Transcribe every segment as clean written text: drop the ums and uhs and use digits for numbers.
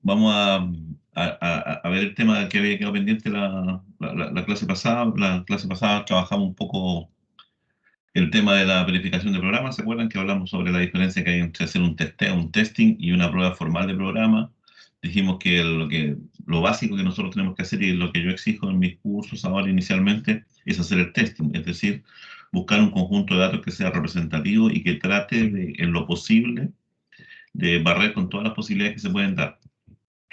Vamos a ver el tema que había quedado pendiente la clase pasada. La clase pasada trabajamos un poco el tema de la verificación de programas. ¿Se acuerdan que hablamos sobre la diferencia que hay entre hacer un testeo, un testing y una prueba formal de programa? Dijimos lo básico que nosotros tenemos que hacer y lo que yo exijo en mis cursos ahora inicialmente es hacer el testing, es decir, buscar un conjunto de datos que sea representativo y que trate en lo posible de barrer con todas las posibilidades que se pueden dar.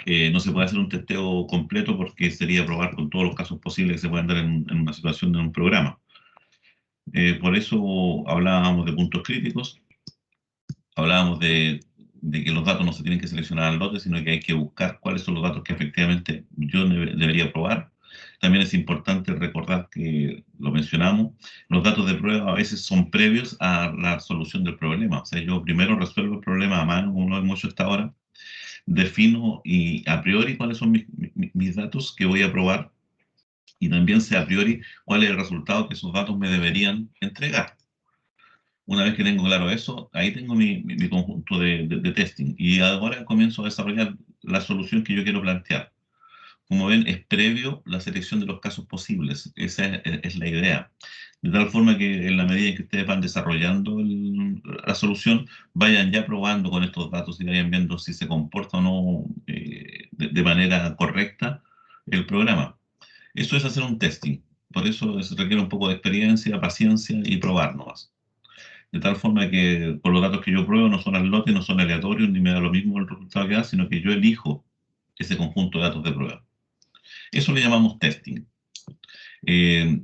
No se puede hacer un testeo completo porque sería probar con todos los casos posibles que se pueden dar en una situación de un programa. Por eso hablábamos de puntos críticos, hablábamos de que los datos no se tienen que seleccionar al lote, sino que hay que buscar cuáles son los datos que efectivamente yo debería probar. También es importante recordar que, lo mencionamos, los datos de prueba a veces son previos a la solución del problema. O sea, yo primero resuelvo el problema a mano, como lo hemos hecho hasta ahora, defino y a priori cuáles son mis datos que voy a probar y también sé a priori cuál es el resultado que esos datos me deberían entregar. Una vez que tengo claro eso, ahí tengo mi conjunto de testing y ahora comienzo a desarrollar la solución que yo quiero plantear. Como ven, es previo la selección de los casos posibles. Esa es la idea. De tal forma que en la medida en que ustedes van desarrollando la solución, vayan ya probando con estos datos y vayan viendo si se comporta o no de manera correcta el programa. Eso es hacer un testing. Por eso se requiere un poco de experiencia, paciencia y probar nomás. De tal forma que por los datos que yo pruebo no son al lote, no son aleatorios, ni me da lo mismo el resultado que da, sino que yo elijo ese conjunto de datos de prueba. Eso le llamamos testing. Eh,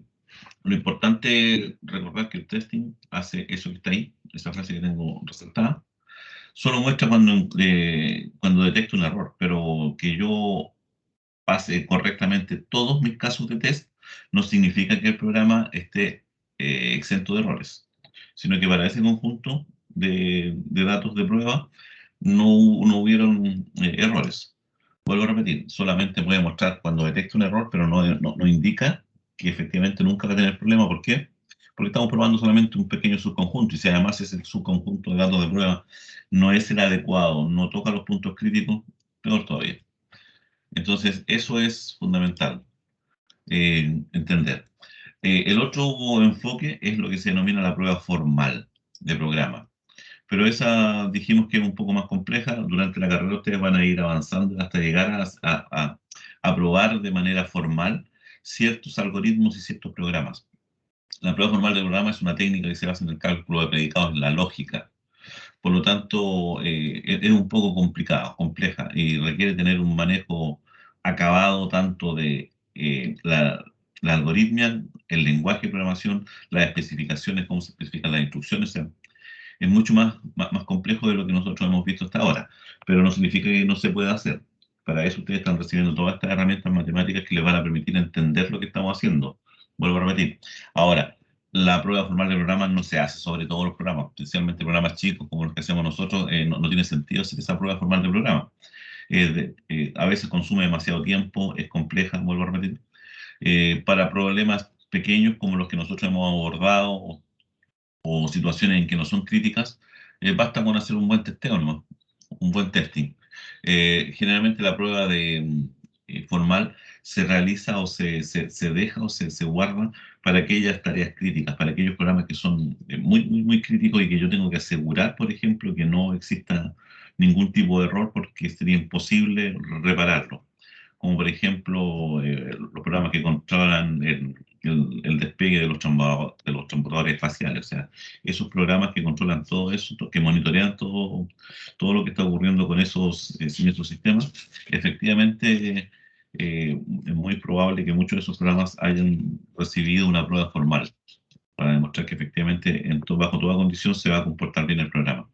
lo importante es recordar que el testing hace eso que está ahí, esa frase que tengo resaltada, solo muestra cuando detecta un error, pero que yo pase correctamente todos mis casos de test no significa que el programa esté exento de errores, sino que para ese conjunto de datos de prueba no hubieron errores. Vuelvo a repetir, solamente puede mostrar cuando detecta un error, pero no indica que efectivamente nunca va a tener problema. ¿Por qué? Porque estamos probando solamente un pequeño subconjunto y si además ese subconjunto de datos de prueba no es el adecuado, no toca los puntos críticos, peor todavía. Entonces, eso es fundamental entender. El otro enfoque es lo que se denomina la prueba formal de programa. Pero esa dijimos que es un poco más compleja. Durante la carrera ustedes van a ir avanzando hasta llegar a probar de manera formal ciertos algoritmos y ciertos programas. La prueba formal de programa es una técnica que se basa en el cálculo de predicados, en la lógica. Por lo tanto, es un poco complicada, compleja y requiere tener un manejo acabado tanto de la algoritmia, el lenguaje de programación, las especificaciones, cómo se especifican las instrucciones. O sea, es mucho más complejo de lo que nosotros hemos visto hasta ahora, pero no significa que no se pueda hacer. Para eso ustedes están recibiendo todas estas herramientas matemáticas que les van a permitir entender lo que estamos haciendo. Vuelvo a repetir. Ahora, la prueba formal de programas no se hace sobre todos los programas, especialmente programas chicos como los que hacemos nosotros, no tiene sentido hacer esa prueba formal de programa. A veces consume demasiado tiempo, es compleja, vuelvo a repetir. Para problemas pequeños como los que nosotros hemos abordado o situaciones en que no son críticas, basta con hacer un buen testeo, ¿no? Un buen testing. Generalmente la prueba formal se realiza o se deja o se guarda para aquellas tareas críticas, para aquellos programas que son muy críticos y que yo tengo que asegurar, por ejemplo, que no exista ningún tipo de error porque sería imposible repararlo. Como por ejemplo los programas que controlan el despegue de los transbordadores espaciales. O sea, esos programas que controlan todo eso, que monitorean todo lo que está ocurriendo con esos sistemas, efectivamente es muy probable que muchos de esos programas hayan recibido una prueba formal para demostrar que efectivamente bajo toda condición se va a comportar bien el programa.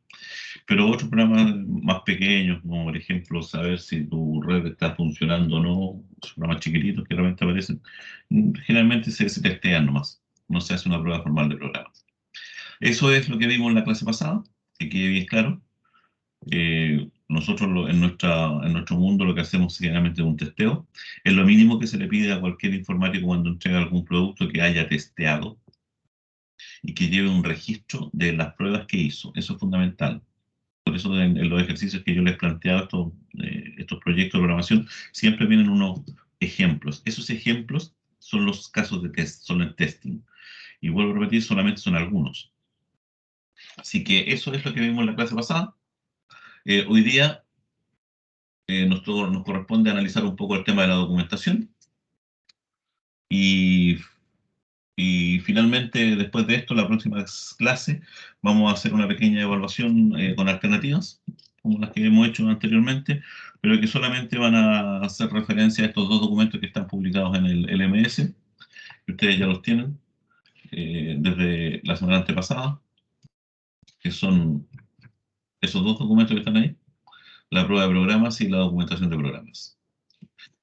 Pero otros programas más pequeños, como por ejemplo saber si tu red está funcionando o no, esos programas chiquititos que realmente aparecen, generalmente se testean nomás, no se hace una prueba formal de programa. Eso es lo que vimos en la clase pasada, que quede bien claro. Nosotros en nuestro mundo lo que hacemos generalmente es un testeo. Es lo mínimo que se le pide a cualquier informático cuando entrega algún producto que haya testeado y que lleve un registro de las pruebas que hizo. Eso es fundamental. por eso en los ejercicios que yo les he planteado, estos proyectos de programación, siempre vienen unos ejemplos. Esos ejemplos son los casos de test, son el testing. Y vuelvo a repetir, solamente son algunos. Así que eso es lo que vimos en la clase pasada. Hoy día nos corresponde analizar un poco el tema de la documentación y, y finalmente, después de esto, la próxima clase, vamos a hacer una pequeña evaluación con alternativas, como las que hemos hecho anteriormente, pero que solamente van a hacer referencia a estos dos documentos que están publicados en el LMS, que ustedes ya los tienen desde la semana antepasada, que son esos dos documentos que están ahí, la prueba de programas y la documentación de programas.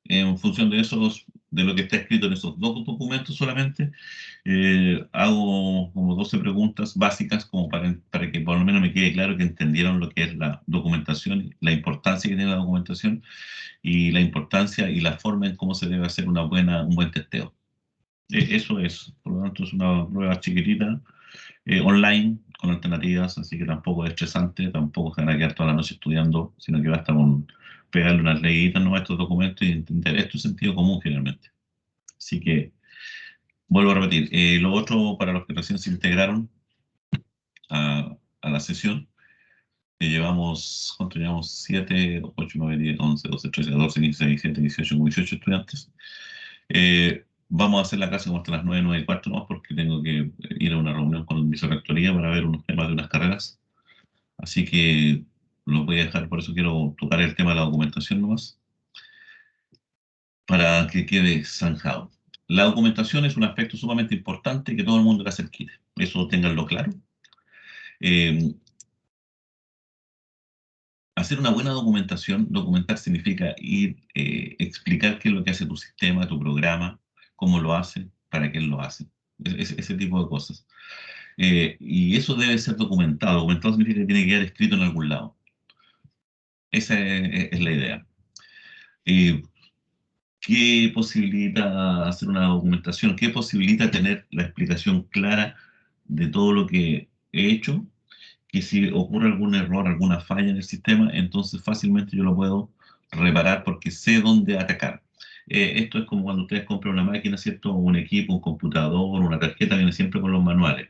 En función de esos, de lo que está escrito en esos dos documentos solamente, hago como 12 preguntas básicas como para que por lo menos me quede claro que entendieron lo que es la documentación, la importancia que tiene la documentación y la importancia y la forma en cómo se debe hacer un buen testeo. Eso es, por lo tanto, es una prueba chiquitita, online, con alternativas, así que tampoco es estresante, tampoco se van a quedar toda la noche estudiando, sino que basta con pegarle unas leyitas ¿no? a estos documentos y entender esto es sentido común generalmente. Así que vuelvo a repetir, lo otro para los que recién se integraron a la sesión, que llevamos, ¿cuánto llevamos? 7, 8, 9, 10, 11, 12, 13, 14, 15, 17, 18, 18 estudiantes. Vamos a hacer la clase como hasta las 9, 9 y cuarto, ¿no? Porque tengo que ir a una reunión con el vicerrectoría para ver unos temas de unas carreras. Así que lo voy a dejar, por eso quiero tocar el tema de la documentación nomás, para que quede zanjado. La documentación es un aspecto sumamente importante que todo el mundo le hace el quite. Eso ténganlo claro. Eh, Hacer una buena documentación, documentar significa explicar qué es lo que hace tu sistema, tu programa, cómo lo hace, para qué lo hace. Ese tipo de cosas. Y eso debe ser documentado. Documentado significa que tiene que quedar escrito en algún lado. Esa es la idea. Eh, ¿Qué posibilita hacer una documentación? ¿Qué posibilita tener la explicación clara de todo lo que he hecho? Que si ocurre algún error, alguna falla en el sistema, entonces fácilmente yo lo puedo reparar porque sé dónde atacar. Esto es como cuando ustedes compran una máquina, ¿cierto? Un equipo, un computador, una tarjeta, viene siempre con los manuales.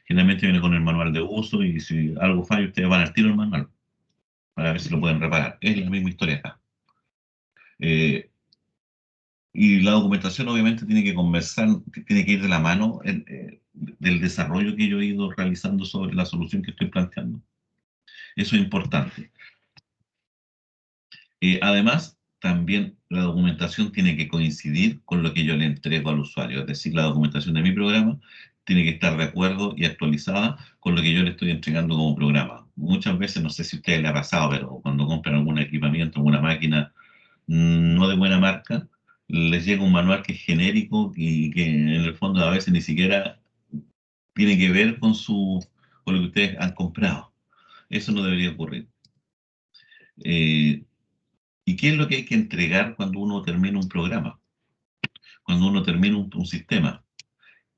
Generalmente viene con el manual de uso y si algo falla, ustedes van al tiro el manual para ver si lo pueden reparar. Es la misma historia acá. Eh, y la documentación obviamente tiene que conversar, tiene que ir de la mano del desarrollo que yo he ido realizando sobre la solución que estoy planteando. Eso es importante. Además, también la documentación tiene que coincidir con lo que yo le entrego al usuario, es decir, la documentación de mi programa tiene que estar de acuerdo y actualizada con lo que yo le estoy entregando como programa. Muchas veces, no sé si a ustedes les ha pasado, pero cuando compran algún equipamiento, alguna máquina no de buena marca, les llega un manual que es genérico y que en el fondo a veces ni siquiera tiene que ver con lo que ustedes han comprado. Eso no debería ocurrir. Eh, ¿Y qué es lo que hay que entregar cuando uno termina un programa? Cuando uno termina un sistema.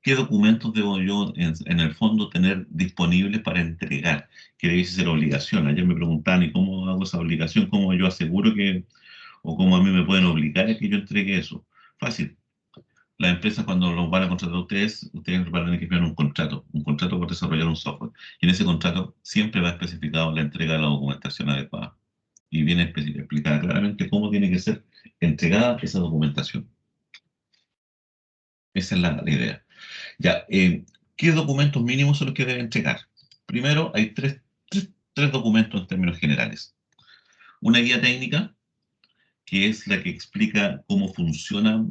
¿Qué documentos debo yo en el fondo tener disponibles para entregar? Que debe ser obligación. Ayer me preguntaban, ¿y cómo hago esa obligación? ¿Cómo yo aseguro que, o cómo a mí me pueden obligar a que yo entregue eso? Fácil. Las empresas cuando los van a contratar a ustedes van a tener que firmar un contrato por desarrollar un software. Y en ese contrato siempre va especificado la entrega de la documentación adecuada. Y viene explicada claramente cómo tiene que ser entregada esa documentación. Esa es la idea. Ya, ¿qué documentos mínimos son los que debe entregar? Primero, hay tres documentos en términos generales. Una guía técnica, que es la que explica cómo funciona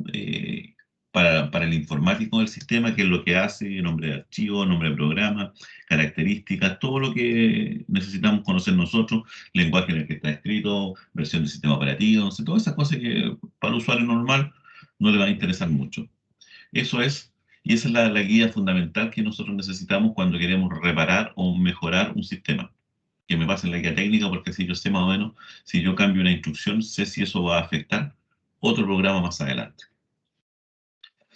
para el informático del sistema, qué es lo que hace, nombre de archivo, nombre de programa, características, todo lo que necesitamos conocer nosotros, lenguaje en el que está escrito, versión del sistema operativo, no sé, todas esas cosas que para el usuario normal no le van a interesar mucho. Eso es, y esa es la guía fundamental que nosotros necesitamos cuando queremos reparar o mejorar un sistema. Que me pasen la guía técnica porque si yo sé más o menos, si yo cambio una instrucción, sé si eso va a afectar otro programa más adelante.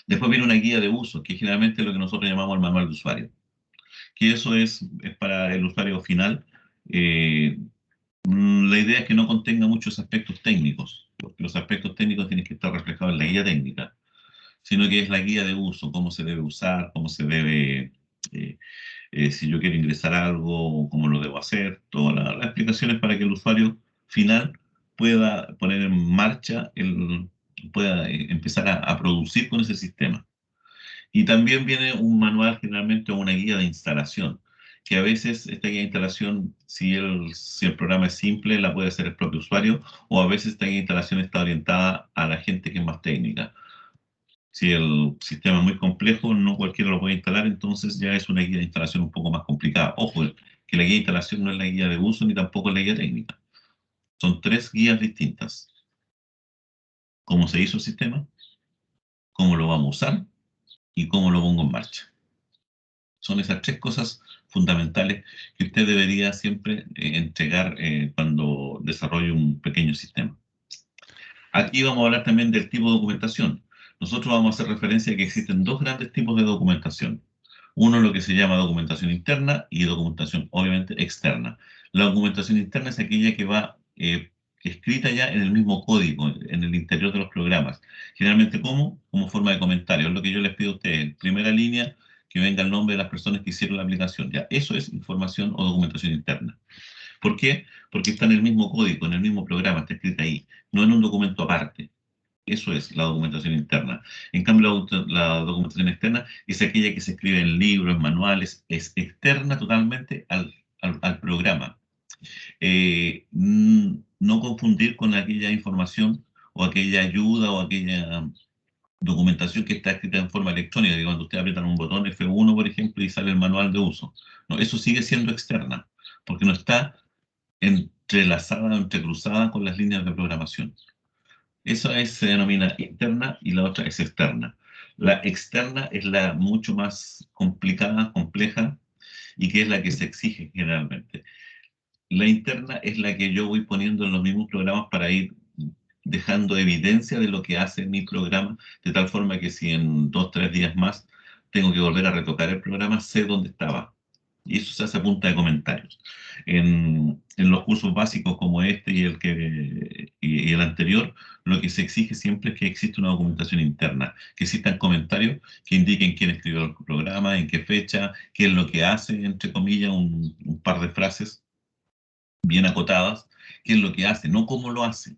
Después viene una guía de uso, que es generalmente lo que nosotros llamamos el manual de usuario, que eso es para el usuario final, la idea es que no contenga muchos aspectos técnicos, porque los aspectos técnicos tienen que estar reflejados en la guía técnica, sino que es la guía de uso, cómo se debe usar, cómo se debe, eh, si yo quiero ingresar algo, cómo lo debo hacer, todas las explicaciones para que el usuario final pueda poner en marcha, pueda empezar a producir con ese sistema. Y también viene un manual, generalmente, o una guía de instalación, que a veces esta guía de instalación, si el programa es simple, la puede hacer el propio usuario, o a veces esta guía de instalación está orientada a la gente que es más técnica. Si el sistema es muy complejo, no cualquiera lo puede instalar, entonces ya es una guía de instalación un poco más complicada. Ojo, que la guía de instalación no es la guía de uso ni tampoco es la guía técnica. Son tres guías distintas. Cómo se hizo el sistema, cómo lo vamos a usar y cómo lo pongo en marcha. Son esas tres cosas fundamentales que usted debería siempre entregar cuando desarrolle un pequeño sistema. Aquí vamos a hablar también del tipo de documentación. Nosotros vamos a hacer referencia a que existen dos grandes tipos de documentación. Uno es lo que se llama documentación interna y documentación, obviamente, externa. La documentación interna es aquella que va escrita ya en el mismo código, en el interior de los programas. Generalmente, como forma de comentario. Es lo que yo les pido a ustedes. Primera línea, que venga el nombre de las personas que hicieron la aplicación. Ya, eso es información o documentación interna. ¿Por qué? Porque está en el mismo código, en el mismo programa, está escrita ahí, no en un documento aparte. Eso es la documentación interna. En cambio, la documentación externa es aquella que se escribe en libros, en manuales, es externa totalmente al programa. No confundir con aquella información o aquella ayuda o aquella documentación que está escrita en forma electrónica, que cuando usted aprieta un botón F1, por ejemplo, y sale el manual de uso. No, eso sigue siendo externa, porque no está entrelazada o entrecruzada con las líneas de programación. Se denomina interna y la otra es externa. La externa es la mucho más complicada, compleja, y que es la que se exige generalmente. La interna es la que yo voy poniendo en los mismos programas para ir dejando evidencia de lo que hace mi programa, de tal forma que si en 2 o 3 días más tengo que volver a retocar el programa, sé dónde estaba. Y eso se hace a punta de comentarios. En los cursos básicos como este y el anterior, lo que se exige siempre es que exista una documentación interna, que existan comentarios que indiquen quién escribió el programa, en qué fecha, qué es lo que hace, entre comillas, un par de frases bien acotadas, qué es lo que hace, no cómo lo hace.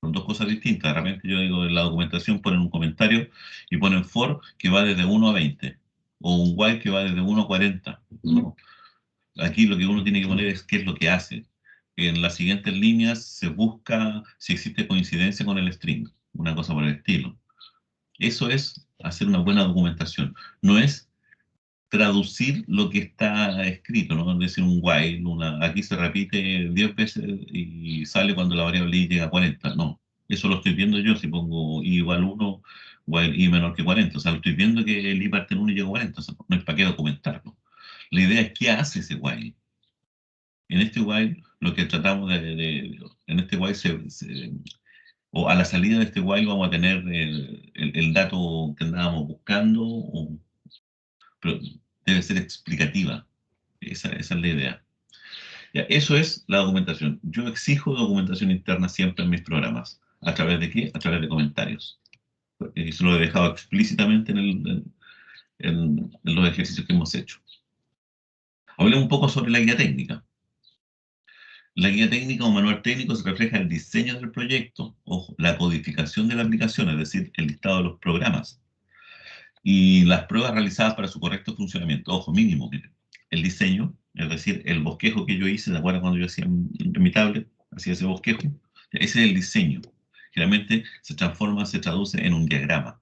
Son dos cosas distintas. De repente yo digo, en la documentación ponen un comentario y ponen for que va desde 1 a 20 o un while que va desde 1 a 40. No. Aquí lo que uno tiene que poner es qué es lo que hace. En las siguientes líneas se busca si existe coincidencia con el string, una cosa por el estilo. Eso es hacer una buena documentación. No es traducir lo que está escrito, ¿no? Es decir, un while, aquí se repite 10 veces y sale cuando la variable i llega a 40. No, eso lo estoy viendo yo si pongo i igual 1, while i menor que 40. O sea, lo estoy viendo que el i parte en 1 y llega a 40. O sea, no es para qué documentarlo. La idea es qué hace ese while. En este while, lo que tratamos en este while, o a la salida de este while vamos a tener el dato que andábamos buscando, pero debe ser explicativa. Esa es la idea. Ya, eso es la documentación. Yo exijo documentación interna siempre en mis programas. ¿A través de qué? A través de comentarios. Eso lo he dejado explícitamente en los ejercicios que hemos hecho. Hablemos un poco sobre la guía técnica. La guía técnica o manual técnico se refleja el diseño del proyecto, ojo, la codificación de la aplicación, es decir, el listado de los programas, y las pruebas realizadas para su correcto funcionamiento. Ojo, mínimo, miren, el diseño, es decir, el bosquejo que yo hice, ¿de acuerdo? Cuando yo hacía en mi tablet, hacía ese bosquejo, ese es el diseño. Generalmente se transforma, se traduce en un diagrama.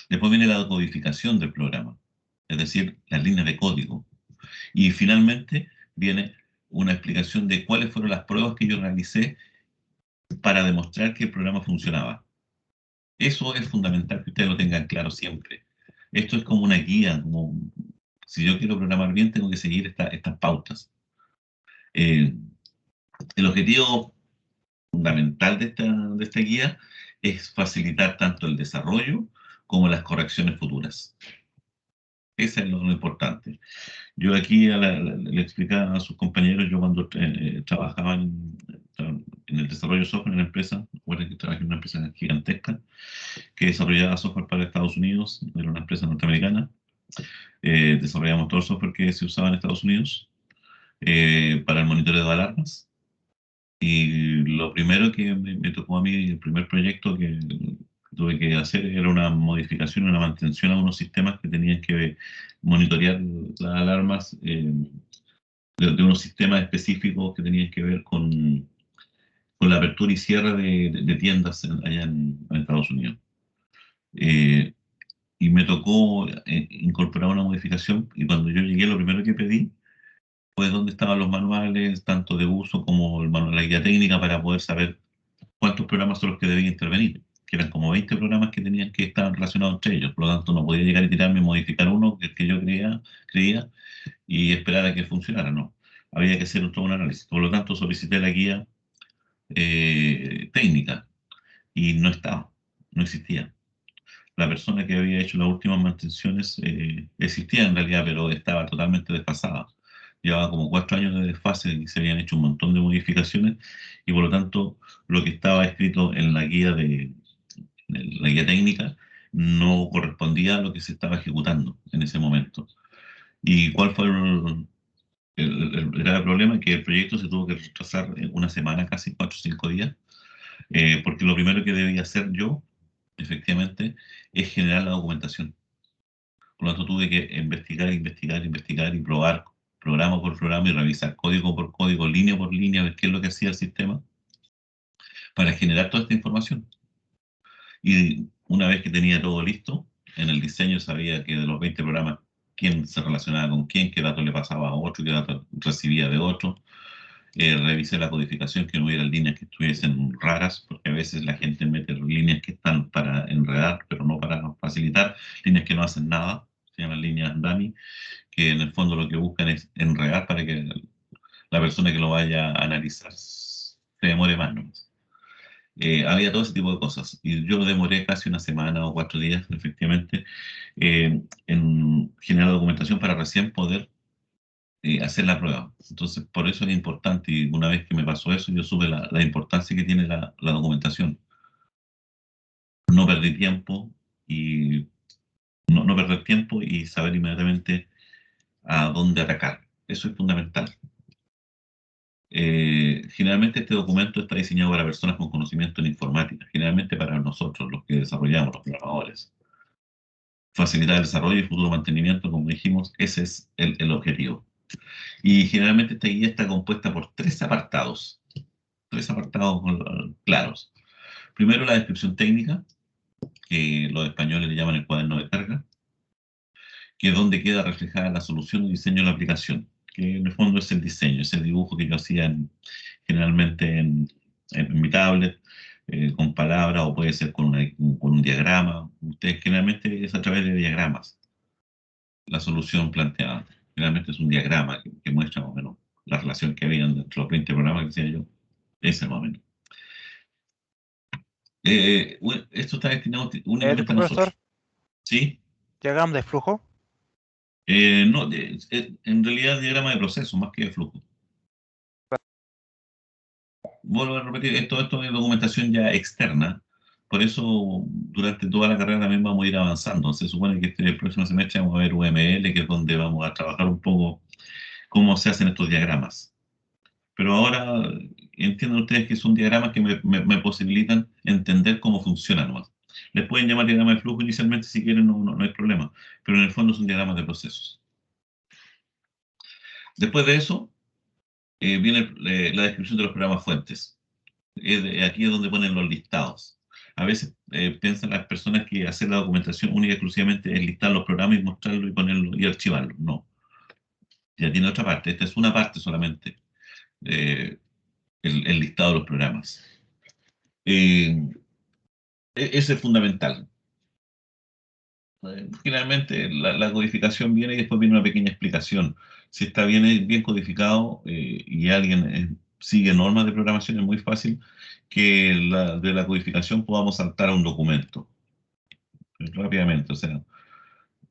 Después viene la codificación del programa, es decir, las líneas de código. Y finalmente viene una explicación de cuáles fueron las pruebas que yo realicé para demostrar que el programa funcionaba. Eso es fundamental que ustedes lo tengan claro siempre. Esto es como una guía, como si yo quiero programar bien, tengo que seguir estas pautas. Eh, el objetivo fundamental de esta guía es facilitar tanto el desarrollo como las correcciones futuras. Eso es lo importante. Yo aquí le explicaba a sus compañeros, yo cuando desarrollo de software en la empresa. Recuerden que trabajé en una empresa gigantesca que desarrollaba software para Estados Unidos, era una empresa norteamericana. Desarrollamos todo el software que se usaba en Estados Unidos para el monitoreo de alarmas. Y lo primero que me tocó a mí, el primer proyecto que tuve que hacer era una modificación, una mantención a unos sistemas que tenían que monitorear las alarmas de unos sistemas específicos que tenían que ver con la apertura y cierre de tiendas allá en Estados Unidos. Eh, y me tocó incorporar una modificación y cuando yo llegué lo primero que pedí fue dónde estaban los manuales, tanto de uso como la guía técnica para poder saber cuántos programas son los que debía intervenir, que eran como 20 programas que tenían que estar relacionados entre ellos, por lo tanto no podía llegar y tirarme y modificar uno que yo creía y esperar a que funcionara, no. Había que hacer todo un análisis, por lo tanto solicité la guía técnica y no estaba, no existía. La persona que había hecho las últimas mantenciones existía en realidad, pero estaba totalmente desfasada. Llevaba como 4 años de desfase y se habían hecho un montón de modificaciones y por lo tanto lo que estaba escrito en la guía técnica no correspondía a lo que se estaba ejecutando en ese momento. ¿Y cuál fue el grave problema? Que el proyecto se tuvo que retrasar en una semana, casi 4 o 5 días, porque lo primero que debía hacer yo, efectivamente, es generar la documentación. Por lo tanto, tuve que investigar y probar programa por programa y revisar código por código, línea por línea, ver qué es lo que hacía el sistema para generar toda esta información. Y una vez que tenía todo listo, en el diseño sabía que de los 20 programas, quién se relacionaba con quién, qué datos le pasaba a otro, qué datos recibía de otro. Revisé la codificación, que no hubiera líneas que estuviesen raras, porque a veces la gente mete líneas que están para enredar, pero no para facilitar, líneas que no hacen nada, se llaman líneas dummy, que en el fondo lo que buscan es enredar para que la persona que lo vaya a analizar se demore más, ¿no? Había todo ese tipo de cosas y yo demoré casi una semana o 4 días, efectivamente, en generar documentación para recién poder hacer la prueba. Entonces, por eso es importante, y una vez que me pasó eso, yo supe la importancia que tiene la documentación. No perdí tiempo y no perder tiempo y saber inmediatamente a dónde atacar. Eso es fundamental. Generalmente este documento está diseñado para personas con conocimiento en informática, generalmente para nosotros, los que desarrollamos, los programadores. Facilitar el desarrollo y futuro mantenimiento, como dijimos, ese es el objetivo. Y generalmente esta guía está compuesta por tres apartados claros. Primero, la descripción técnica, que los españoles le llaman el cuaderno de carga, que es donde queda reflejada la solución y diseño de la aplicación, que en el fondo es el diseño, es el dibujo que yo hacía generalmente en mi tablet, con palabras o puede ser con un diagrama. Ustedes generalmente es a través de diagramas la solución planteada. Generalmente es un diagrama que muestra más o menos la relación que había entre los 20 programas que decía yo, ese más o menos. Bueno, esto está destinado únicamente a Profesor, nosotros. ¿Sí? diagrama de flujo. No, en realidad diagrama de proceso más que de flujo. Vuelvo a repetir, esto es documentación ya externa, por eso durante toda la carrera también vamos a ir avanzando. Se supone que el próximo semestre vamos a ver UML, que es donde vamos a trabajar un poco cómo se hacen estos diagramas. Pero ahora entienden ustedes que son diagramas que me posibilitan entender cómo funciona nomás. Les pueden llamar diagrama de flujo inicialmente si quieren, no hay problema, pero en el fondo son diagramas de procesos. Después de eso, viene la descripción de los programas fuentes. Aquí es donde ponen los listados. A veces piensan las personas que hacer la documentación única y exclusivamente es listar los programas y mostrarlo y ponerlo y archivarlo. No, ya tiene otra parte. Esta es una parte solamente, eh, el listado de los programas. Ese es fundamental. Finalmente, la codificación viene y después viene una pequeña explicación. Si está bien codificado y alguien sigue normas de programación, es muy fácil que de la codificación podamos saltar a un documento rápidamente. O sea,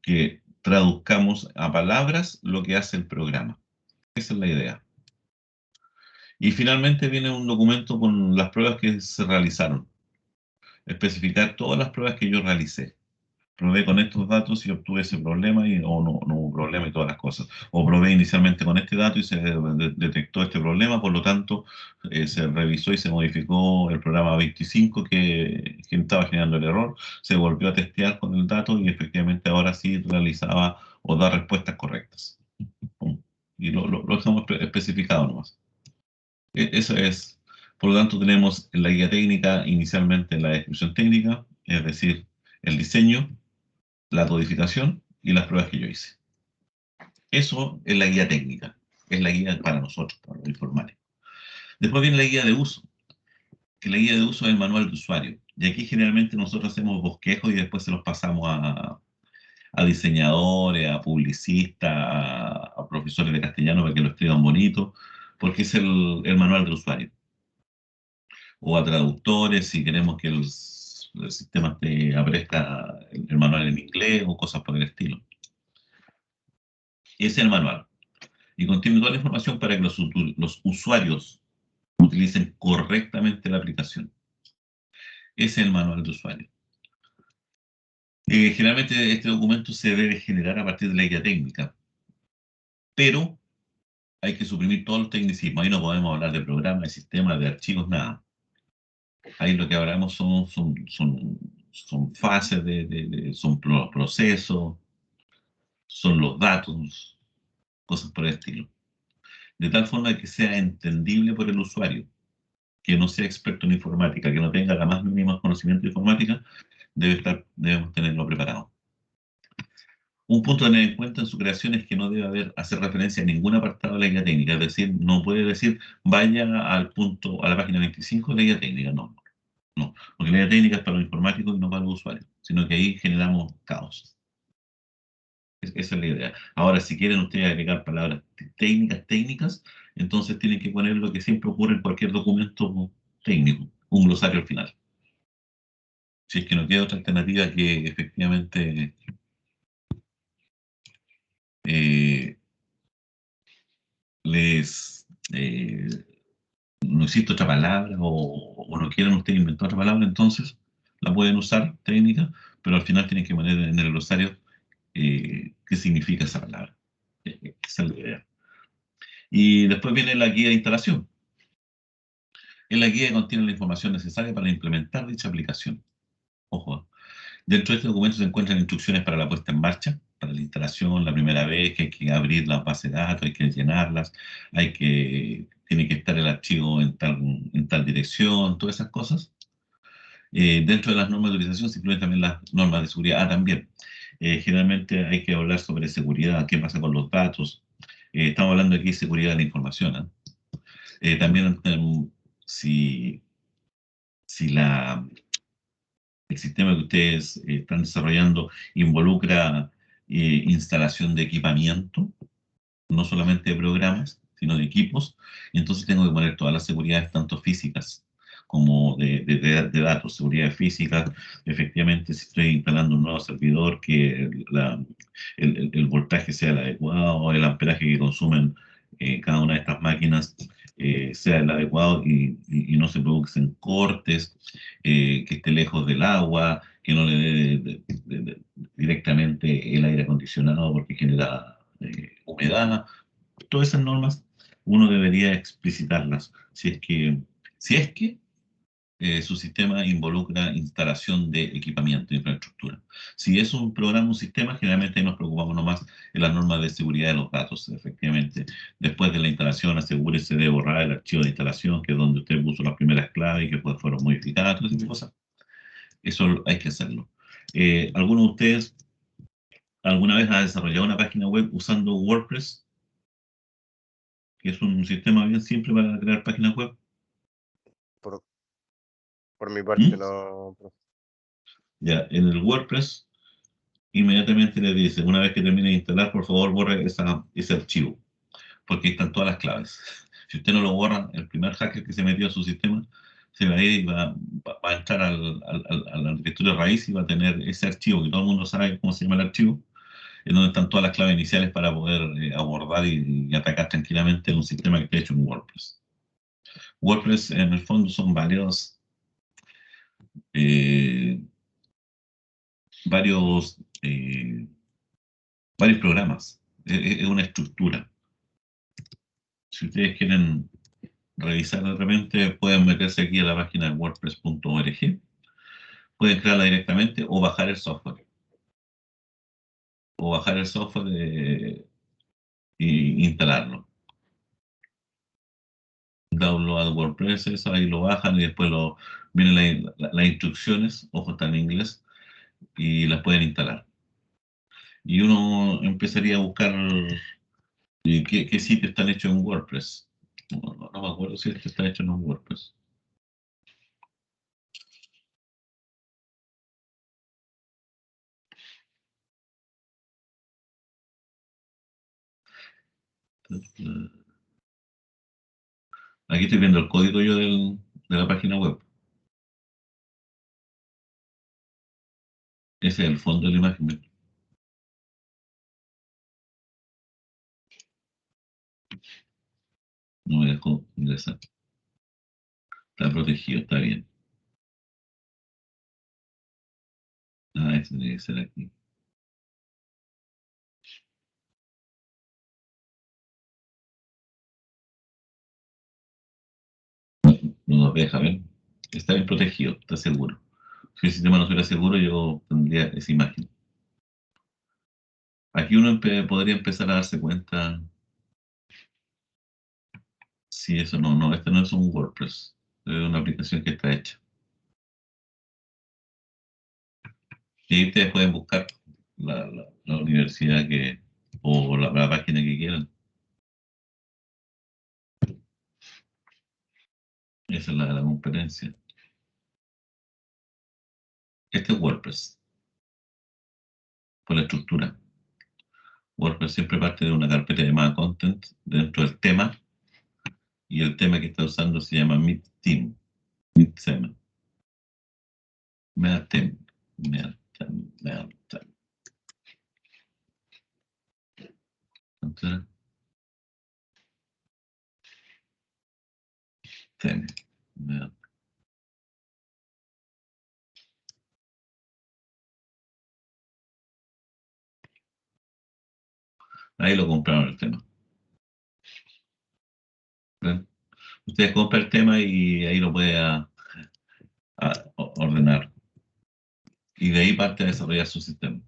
que traduzcamos a palabras lo que hace el programa. Esa es la idea. Y finalmente viene un documento con las pruebas que se realizaron, especificar todas las pruebas que yo realicé. Probé con estos datos y obtuve ese problema o no hubo problema y todas las cosas. O probé inicialmente con este dato y se detectó este problema, por lo tanto se revisó y se modificó el programa 25 que estaba generando el error, se volvió a testear con el dato y efectivamente ahora sí realizaba o da respuestas correctas. Pum. Y lo dejamos especificado nomás. Eso es, por lo tanto tenemos en la guía técnica inicialmente la descripción técnica, es decir, el diseño, la codificación y las pruebas que yo hice. Eso es la guía técnica, es la guía para nosotros, para los informáticos. Después viene la guía de uso, que la guía de uso es el manual de usuario. Y aquí generalmente nosotros hacemos bosquejos y después se los pasamos a diseñadores, a publicistas, a profesores de castellano para que lo escriban bonito, porque es el manual del usuario. O a traductores si queremos que el sistema te aparezca el manual en inglés o cosas por el estilo. Ese es el manual. Y contiene toda la información para que los usuarios utilicen correctamente la aplicación. Ese es el manual de usuario. Generalmente este documento se debe generar a partir de la guía técnica, pero hay que suprimir todos los tecnicismos. Ahí no podemos hablar de programas, de sistemas, de archivos, nada. Ahí lo que hablamos son fases, son procesos, son los datos, cosas por el estilo. De tal forma que sea entendible por el usuario, que no sea experto en informática, que no tenga la más mínima conocimiento de informática, debemos tenerlo preparado. Un punto a tener en cuenta en su creación es que no debe hacer referencia a ningún apartado de la guía técnica, es decir, no puede decir vaya a la página 25 de la guía técnica, no, no, porque la guía técnica es para los informáticos y no para los usuarios, sino que ahí generamos caos. Esa es la idea. Ahora, si quieren ustedes agregar palabras técnicas, entonces tienen que poner lo que siempre ocurre en cualquier documento técnico, un glosario al final. Si es que no queda otra alternativa que efectivamente eh, les no existe otra palabra o no quieren ustedes inventar otra palabra, entonces la pueden usar técnica, pero al final tienen que poner en el glosario qué significa esa palabra. Esa es la idea. Y después viene la guía de instalación. En la guía contiene la información necesaria para implementar dicha aplicación. Ojo, dentro de este documento se encuentran instrucciones para la puesta en marcha, para la instalación, la primera vez, que hay que abrir las bases de datos, hay que llenarlas, tiene que estar el archivo en tal dirección, todas esas cosas. Dentro de las normas de utilización se incluyen también las normas de seguridad. También, generalmente hay que hablar sobre seguridad, qué pasa con los datos. Estamos hablando aquí de seguridad de la información. También si, si el sistema que ustedes están desarrollando involucra instalación de equipamiento, no solamente de programas, sino de equipos, y entonces tengo que poner todas las seguridades, tanto físicas como de datos, seguridad física, efectivamente si estoy instalando un nuevo servidor, que el voltaje sea el adecuado, el amperaje que consumen cada una de estas máquinas sea el adecuado y no se producen cortes, que esté lejos del agua, que no le dé directamente el aire acondicionado porque genera humedad. Todas esas normas uno debería explicitarlas si es que su sistema involucra instalación de equipamiento, de infraestructura. Si es un programa, un sistema, generalmente nos preocupamos nomás en las normas de seguridad de los datos, efectivamente. Después de la instalación, asegúrese de borrar el archivo de instalación, que es donde usted puso las primeras claves y que después fueron modificadas, todo ese tipo de cosas. Eso hay que hacerlo. ¿Alguno de ustedes alguna vez ha desarrollado una página web usando WordPress, que es un sistema bien simple para crear páginas web? Por, por mi parte, ¿Mm? no. Ya, en el WordPress inmediatamente le dice, una vez que termine de instalar, por favor borre ese archivo, porque ahí están todas las claves. Si usted no lo borra, el primer hacker que se metió a su sistema se va a ir y va a entrar a la directorio raíz y va a tener ese archivo, que todo el mundo sabe cómo se llama el archivo, en donde están todas las claves iniciales para poder abordar y atacar tranquilamente un sistema que esté hecho en WordPress. WordPress en el fondo son eh, varios, varios programas. Es una estructura. Si ustedes quieren revisar de repente, pueden meterse aquí a la página de wordpress.org. Pueden crearla directamente o bajar el software. O bajar el software y instalarlo. Download WordPress, eso ahí lo bajan y después vienen las instrucciones, ojo, está en inglés, y las pueden instalar. Y uno empezaría a buscar qué sitios están hechos en WordPress. No me acuerdo si este está hecho en un WordPress. Aquí estoy viendo el código yo de la página web. Ese es el fondo de la imagen. No me dejó ingresar. Está protegido, está bien. Ah, ese tiene que ser aquí. No nos deja ver. Está bien protegido, está seguro. Si el sistema no estuviera seguro, yo tendría esa imagen. Aquí uno podría empezar a darse cuenta si eso no, este no es un WordPress, es una aplicación que está hecha. Y ahí ustedes pueden buscar la universidad o la página que quieran. Esa es la competencia. Este es WordPress, por la estructura. WordPress siempre parte de una carpeta llamada Content dentro del tema, y el tema que está usando se llama Meet Theme. Meet Theme. Meet Theme. Meet Theme. Meet Theme. Entonces, Theme. Meet. Ahí lo compraron el tema. ¿Ven? Ustedes compran el tema y ahí lo puede ordenar. Y de ahí parte a desarrollar su sistema.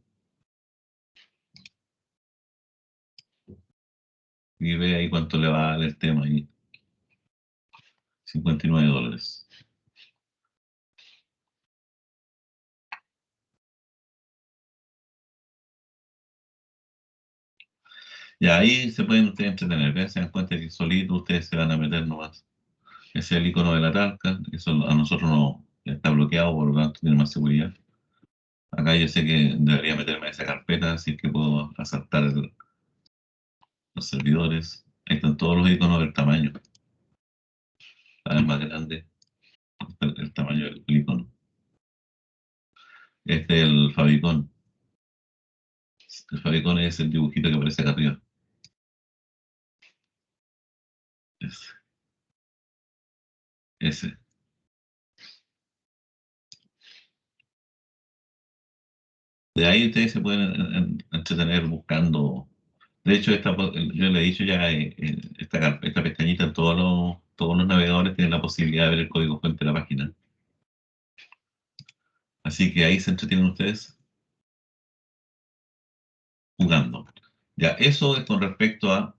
Y ve ahí cuánto le va a dar el tema ahí. $59. Y ahí se pueden ustedes entretener, ¿ven? Se dan cuenta que solito ustedes se van a meter nomás. Ese es el icono de la talca, eso a nosotros no está bloqueado, por lo tanto tiene más seguridad. Acá yo sé que debería meterme en esa carpeta, así que puedo asaltar los servidores. Ahí están todos los iconos del tamaño. Cada vez más grande el tamaño del icono. Este es el favicon. El favicon es el dibujito que aparece acá arriba. Ese. De ahí ustedes se pueden entretener buscando. De hecho, yo le he dicho ya, esta pestañita en todos los navegadores tienen la posibilidad de ver el código fuente de la página. Así que ahí se entretienen ustedes jugando. Ya, eso es con respecto a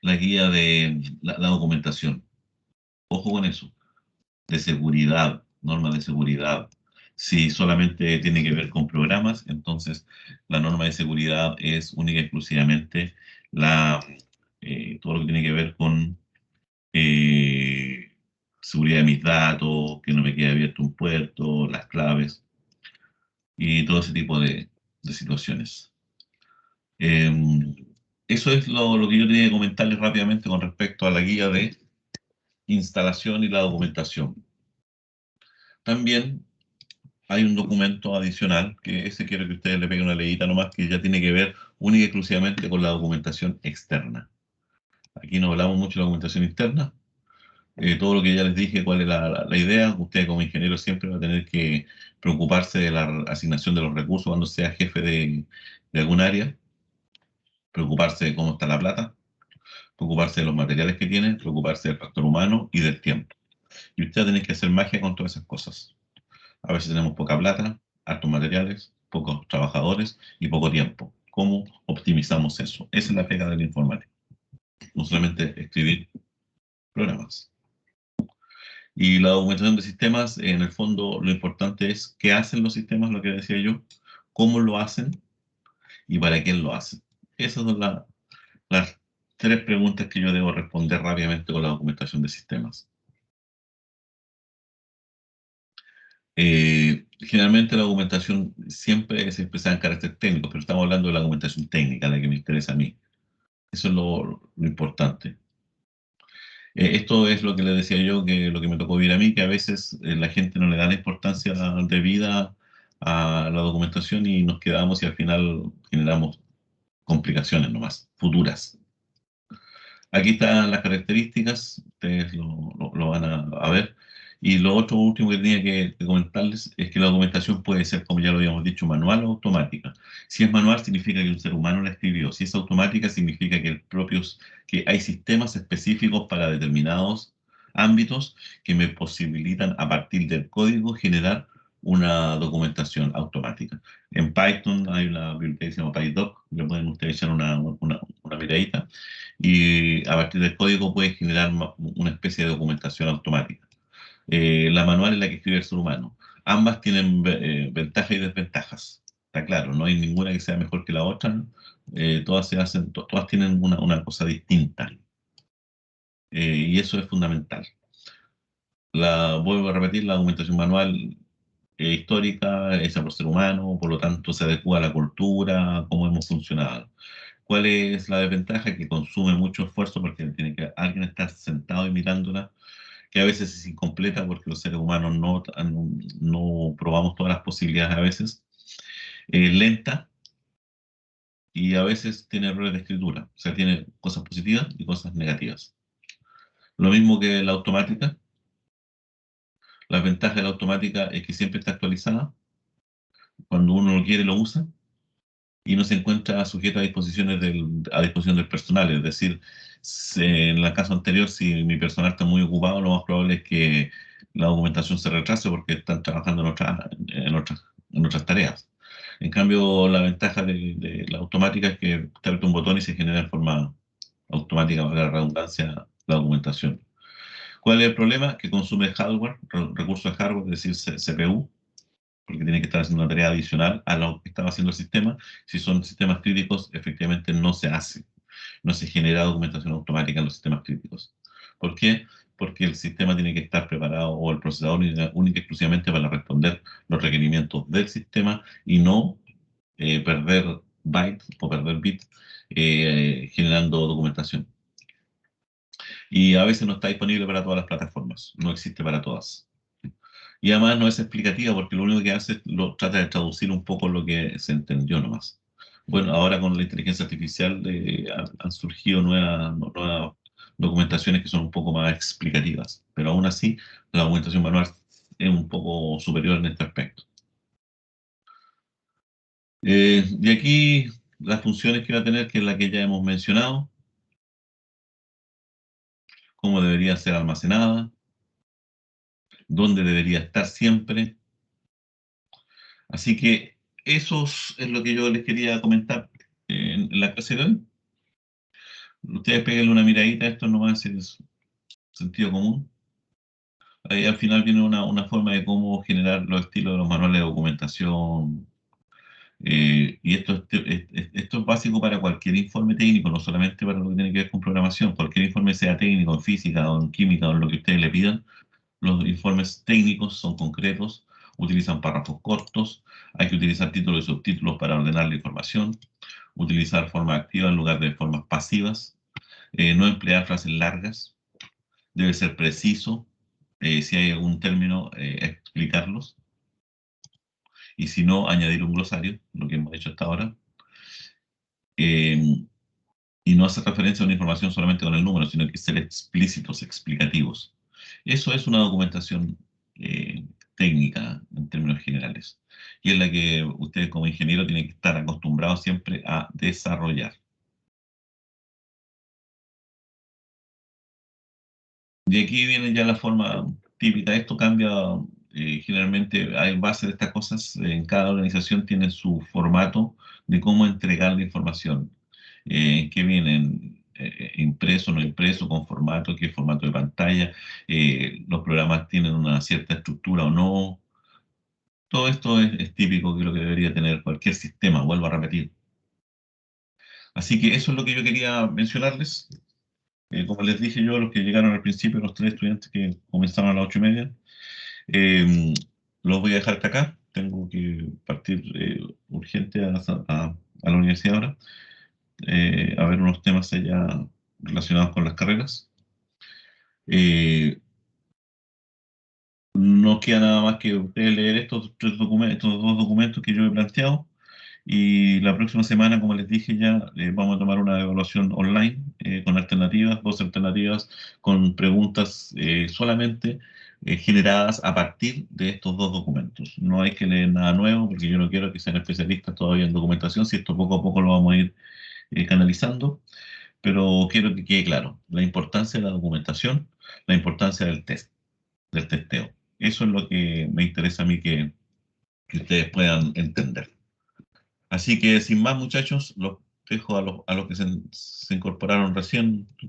la guía de la documentación. Ojo con eso. De seguridad, normas de seguridad. Si solamente tiene que ver con programas, entonces la norma de seguridad es única y exclusivamente todo lo que tiene que ver con eh, seguridad de mis datos, que no me quede abierto un puerto, las claves y todo ese tipo de situaciones. Eh, Eso es lo que yo tenía que comentarles rápidamente con respecto a la guía de instalación y la documentación. También hay un documento adicional, que ese quiero que ustedes le peguen una leída nomás, que ya tiene que ver única y exclusivamente con la documentación externa. Aquí no hablamos mucho de la documentación interna. Todo lo que ya les dije, cuál es la idea. Usted como ingeniero siempre va a tener que preocuparse de la asignación de los recursos cuando sea jefe de algún área, preocuparse de cómo está la plata, preocuparse de los materiales que tiene, preocuparse del factor humano y del tiempo. Y usted va a tener que hacer magia con todas esas cosas. A veces tenemos poca plata, hartos materiales, pocos trabajadores y poco tiempo. ¿Cómo optimizamos eso? Esa es la pega del informático. No solamente escribir programas. Y la documentación de sistemas, en el fondo, lo importante es qué hacen los sistemas, lo que decía yo, cómo lo hacen y para quién lo hacen. Esas son las tres preguntas que yo debo responder rápidamente con la documentación de sistemas. Generalmente la documentación siempre es expresada en carácter técnico, pero estamos hablando de la documentación técnica, la que me interesa a mí. Eso es lo importante. Esto es lo que le decía yo, que lo que me tocó vivir a mí, que a veces la gente no le da la importancia debida a la documentación y nos quedamos y al final generamos complicaciones nomás, futuras. Aquí están las características, ustedes lo van a ver. Y lo otro último que tenía que comentarles es que la documentación puede ser, como ya lo habíamos dicho, manual o automática. Si es manual, significa que un ser humano la escribió. Si es automática, significa que hay sistemas específicos para determinados ámbitos que me posibilitan, a partir del código, generar una documentación automática. En Python hay una biblioteca que se llama PyDoc, le pueden ustedes echar una miradita y a partir del código puede generar una especie de documentación automática. La manual es la que escribe el ser humano. Ambas tienen ventajas y desventajas. Está claro, no hay ninguna que sea mejor que la otra. Todas tienen una cosa distinta. Y eso es fundamental. Vuelvo a repetir, la documentación manual histórica, hecha por ser humano, por lo tanto se adecua a la cultura, cómo hemos funcionado. ¿Cuál es la desventaja? Que consume mucho esfuerzo porque tiene que alguien estar sentado imitándola, que a veces es incompleta porque los seres humanos no probamos todas las posibilidades a veces, lenta y a veces tiene errores de escritura, o sea, tiene cosas positivas y cosas negativas. Lo mismo que la automática, la ventaja de la automática es que siempre está actualizada, cuando uno lo quiere lo usa, y no se encuentra sujeto a disposición del personal. Es decir, en el caso anterior, si mi personal está muy ocupado, lo más probable es que la documentación se retrase porque están trabajando en otras tareas. En cambio, la ventaja de la automática es que usted aprieta un botón y se genera de forma automática, valga la redundancia, la documentación. ¿Cuál es el problema? Que consume hardware, recursos de hardware, es decir, CPU, porque tiene que estar haciendo una tarea adicional a lo que estaba haciendo el sistema. Si son sistemas críticos, efectivamente no se genera documentación automática en los sistemas críticos. ¿Por qué? Porque el sistema tiene que estar preparado, o el procesador única y exclusivamente para responder los requerimientos del sistema y no perder bytes o perder bits generando documentación. Y a veces no está disponible para todas las plataformas, no existe para todas. Y además no es explicativa porque lo único que hace es trata de traducir un poco lo que se entendió nomás. Bueno, ahora con la inteligencia artificial han surgido nuevas documentaciones que son un poco más explicativas, pero aún así la documentación manual es un poco superior en este aspecto. De aquí las funciones que va a tener, que es la que ya hemos mencionado, cómo debería ser almacenada, dónde debería estar siempre. Así que eso es lo que yo les quería comentar en la clase de hoy. Ustedes peguen una miradita, esto nomás es sentido común. Ahí al final viene una forma de cómo generar los estilos de los manuales de documentación. Y esto es básico para cualquier informe técnico, no solamente para lo que tiene que ver con programación. Cualquier informe, sea técnico, en física o en química o en lo que ustedes le pidan, los informes técnicos son concretos, utilizan párrafos cortos, hay que utilizar títulos y subtítulos para ordenar la información, utilizar forma activa en lugar de formas pasivas, no emplear frases largas, debe ser preciso, si hay algún término, explicarlos, y si no, añadir un glosario, lo que hemos hecho hasta ahora. Eh, Y no hace referencia a una información solamente con el número, sino que ser explícitos, explicativos. Eso es una documentación técnica en términos generales. Y es la que ustedes como ingeniero tienen que estar acostumbrados siempre a desarrollar. Y aquí viene ya la forma típica. Esto cambia, generalmente hay base de estas cosas. En cada organización tiene su formato de cómo entregar la información. ¿Qué vienen? Impreso, no impreso, con formato, qué formato de pantalla. Los programas tienen una cierta estructura o no. Todo esto es típico que lo que debería tener cualquier sistema, vuelvo a repetir. Así que eso es lo que yo quería mencionarles. Como les dije yo, los que llegaron al principio, los tres estudiantes que comenzaron a las 8:30, eh, los voy a dejar hasta acá. Tengo que partir urgente a la universidad ahora, a ver unos temas allá relacionados con las carreras. Eh, no queda nada más que ustedes leer estos dos documentos que yo he planteado. Y la próxima semana, como les dije ya, vamos a tomar una evaluación online con alternativas, dos alternativas, con preguntas solamente generadas a partir de estos dos documentos. No hay que leer nada nuevo porque yo no quiero que sean especialistas todavía en documentación, si esto poco a poco lo vamos a ir canalizando, pero quiero que quede claro la importancia de la documentación, la importancia del test, del testeo. Eso es lo que me interesa a mí que ustedes puedan entender. Así que sin más, muchachos, los dejo a los que se incorporaron recién.